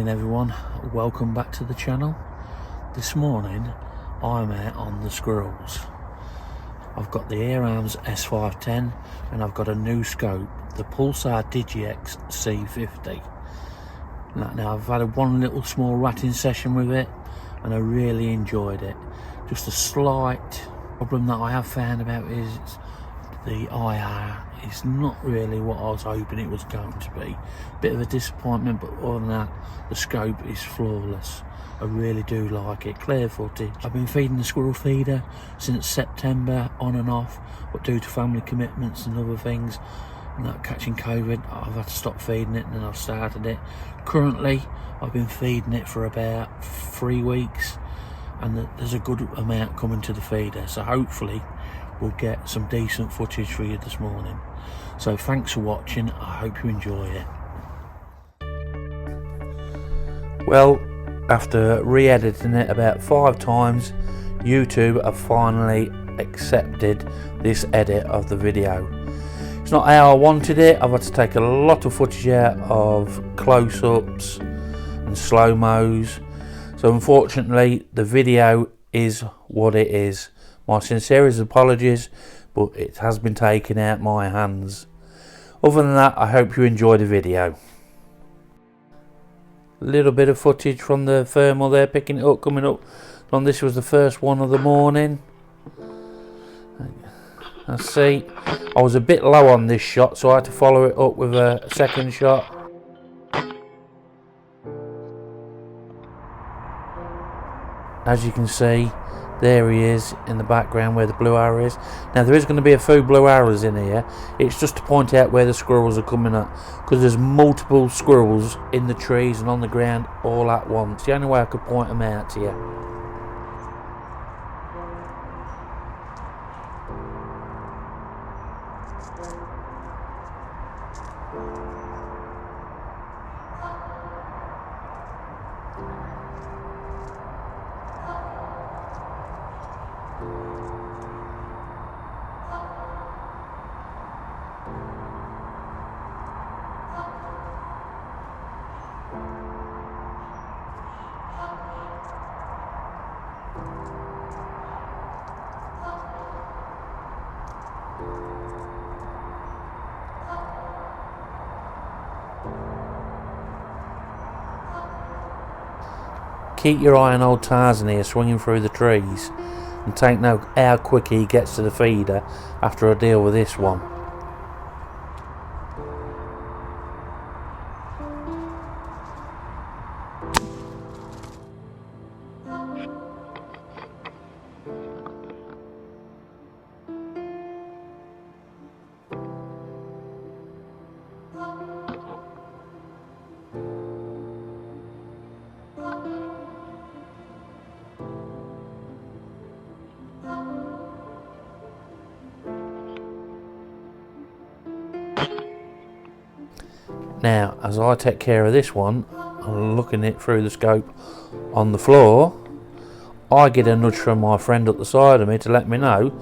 morning everyone, welcome back to the channel. This morning I'm out on the squirrels. I've got the AirArms S510 and I've got a new scope, the Pulsar Digex-C50. Now I've had one little small ratting session with it and I really enjoyed it. Just a slight problem that I have found about is the IR is not really what I was hoping it was going to be. Bit of a disappointment, but other than that, the scope is flawless. I really do like it. Clear footage. I've been feeding the squirrel feeder since September, on and off, but due to family commitments and other things, and that catching COVID, I've had to stop feeding it, and then I've started it. Currently, I've been feeding it for about 3 weeks, and there's a good amount coming to the feeder, so hopefully we'll get some decent footage for you this morning. So thanks for watching, I hope you enjoy it. Well, after re-editing it about 5 times, YouTube have finally accepted this edit of the video. It's not how I wanted it. I've had to take a lot of footage out of close-ups and slow-mos, so unfortunately the video is what it is. My sincerest apologies, but it has been taken out my hands. Other than that, I hope you enjoy the video. A little bit of footage from the thermal there, picking it up, coming up. And this was the first one of the morning. Let's see, I was a bit low on this shot, so I had to follow it up with a second shot. As you can see, there he is in the background where the blue arrow is. Now there is going to be a few blue arrows in here. It's just to point out where the squirrels are coming at, because there's multiple squirrels in the trees and on the ground all at once. The only way I could point them out to you. Keep your eye on old Tarzan here swinging through the trees, and take note how quick he gets to the feeder after I deal with this one. Now, as I take care of this one, I'm looking it through the scope on the floor, I get a nudge from my friend up the side of me to let me know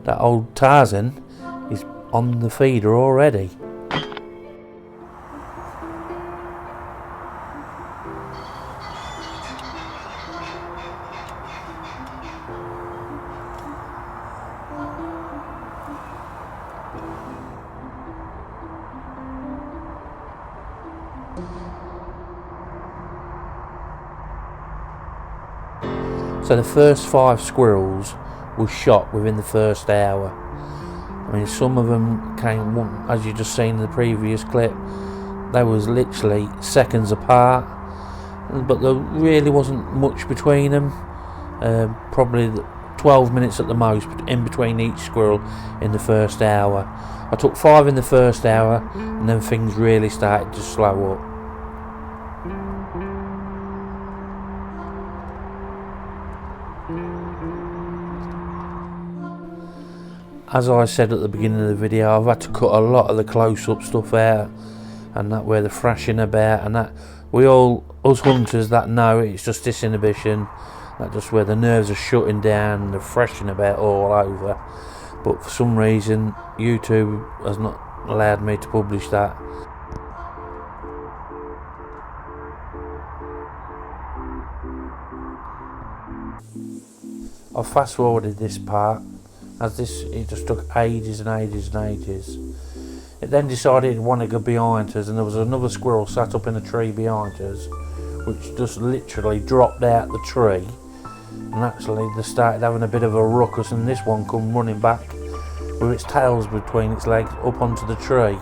that old Tarzan is on the feeder already. So the first 5 squirrels were shot within the first hour. I mean, some of them came, as you just seen in the previous clip, they was literally seconds apart, but there really wasn't much between them. Probably 12 minutes at the most in between each squirrel in the first hour. I took 5 in the first hour, and then things really started to slow up. As I said at the beginning of the video, I've had to cut a lot of the close-up stuff out, and that where they're thrashing about, and that we all, us hunters that know it's just disinhibition, that just where the nerves are shutting down and they're thrashing about all over. But for some reason YouTube has not allowed me to publish that. I've fast forwarded this part, as it just took ages and ages and ages. It then decided it wanted to go behind us, and there was another squirrel sat up in a tree behind us, which just literally dropped out the tree, and actually they started having a bit of a ruckus, and this one come running back with its tails between its legs up onto the tree.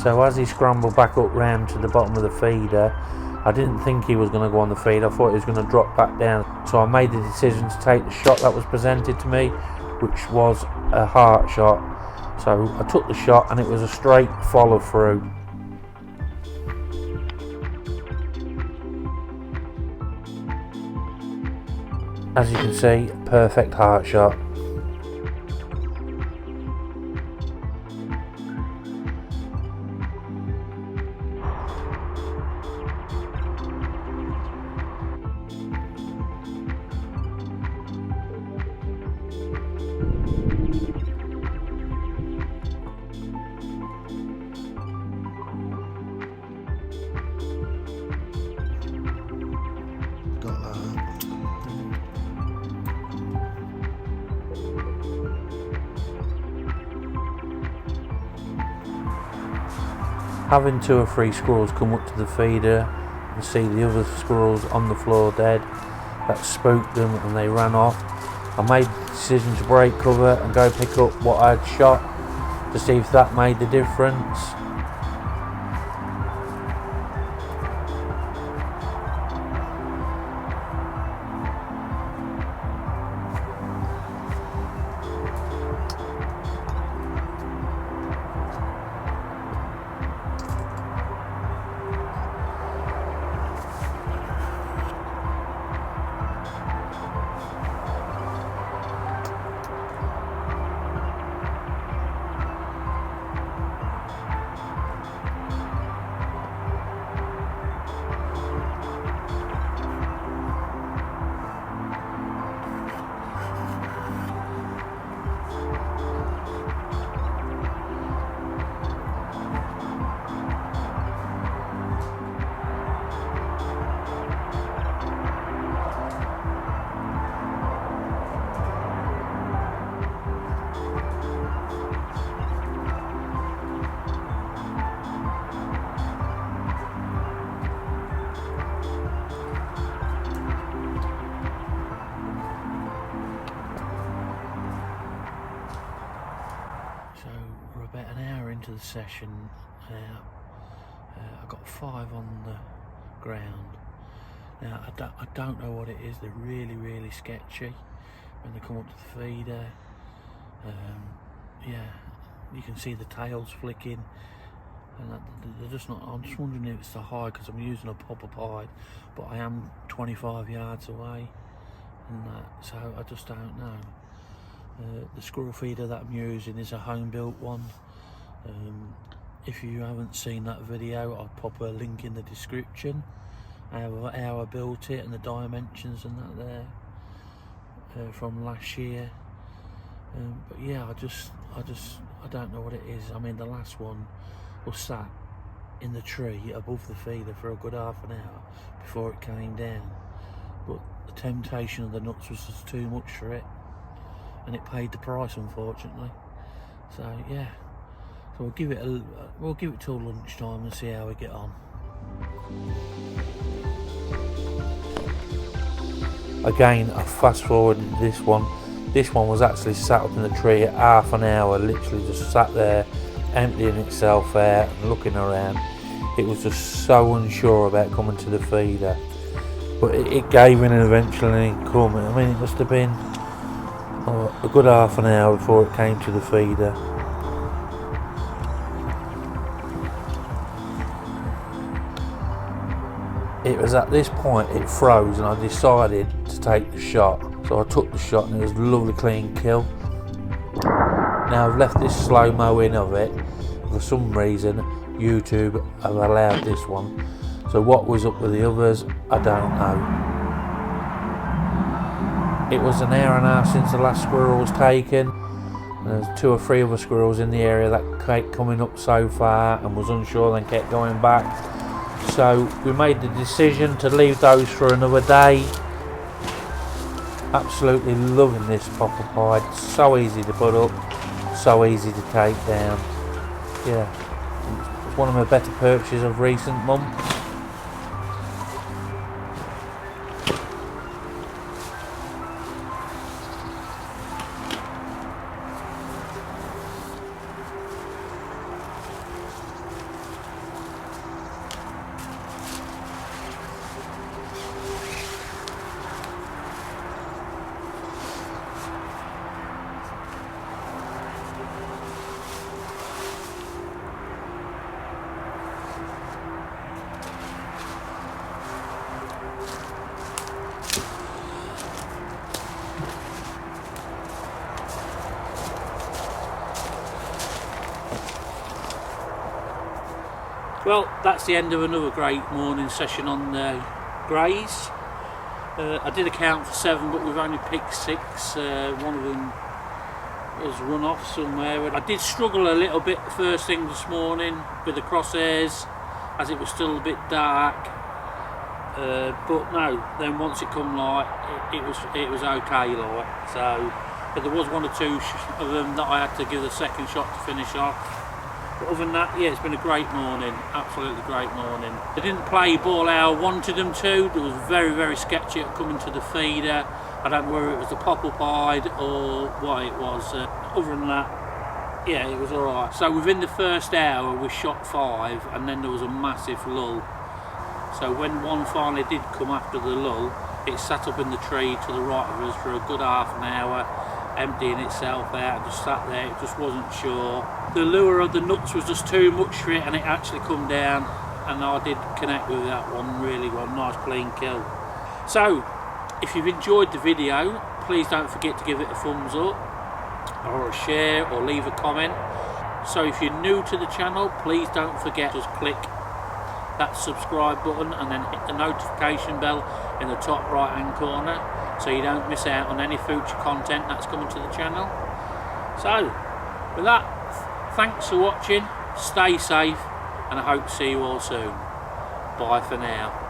So as he scrambled back up round to the bottom of the feeder, I didn't think he was going to go on the feed. I thought he was going to drop back down. So I made the decision to take the shot that was presented to me, which was a heart shot. So I took the shot, and it was a straight follow through. As you can see, perfect heart shot. Having 2 or 3 squirrels come up to the feeder and see the other squirrels on the floor dead, that spooked them and they ran off. I made the decision to break cover and go pick up what I'd shot to see if that made the difference. Into the session now. I got 5 on the ground. Now I don't know what it is. They're really sketchy when they come up to the feeder. Yeah, you can see the tails flicking, and they're just not. I'm just wondering if it's the hide, because I'm using a pop-up hide, but I am 25 yards away, and so I just don't know. The squirrel feeder that I'm using is a home-built one. If you haven't seen that video, I'll pop a link in the description, how I built it and the dimensions and that there from last year. But yeah, I don't know what it is. I mean, the last one was sat in the tree above the feeder for a good half an hour before it came down, but the temptation of the nuts was just too much for it, and it paid the price, unfortunately. So yeah. So we'll give it till lunchtime and see how we get on. Again, I fast forwarded this one. This one was actually sat up in the tree at half an hour, literally just sat there, emptying itself out and looking around. It was just so unsure about coming to the feeder, but it gave in and eventually come. I mean, it must have been a good half an hour before it came to the feeder. It was at this point it froze, and I decided to take the shot. So I took the shot, and it was a lovely clean kill. Now I've left this slow-mo in of it. For some reason YouTube have allowed this one. So what was up with the others, I don't know. It was an hour and a half since the last squirrel was taken. And there's 2 or 3 other squirrels in the area that kept coming up so far and was unsure, then kept going back. So we made the decision to leave those for another day. Absolutely loving this popper pie. It's so easy to put up, so easy to take down. Yeah, it's one of my better purchases of recent months. Well, that's the end of another great morning session on greys. I did account for 7, but we've only picked 6. One of them has run off somewhere. I did struggle a little bit first thing this morning with the crosshairs, as it was still a bit dark. But no, then once it come light, it was okay light. So, but there was 1 or 2 of them that I had to give a second shot to finish off. But other than that, yeah, it's been a great morning, absolutely great morning. They didn't play ball how I wanted them to. It was very, very sketchy at coming to the feeder. I don't know whether it was the popper pied or what it was. Other than that, yeah, it was alright. So within the first hour we shot 5, and then there was a massive lull. So when one finally did come after the lull, it sat up in the tree to the right of us for a good half an hour, emptying itself out, and just sat there. It just wasn't sure. The lure of the nuts was just too much for it, and it actually come down, and I did connect with that one really well. Nice clean kill. So if you've enjoyed the video, please don't forget to give it a thumbs up or a share or leave a comment. So if you're new to the channel, please don't forget to just click that subscribe button and then hit the notification bell in the top right hand corner, so you don't miss out on any future content that's coming to the channel. So with that, thanks for watching, stay safe, and I hope to see you all soon. Bye for now.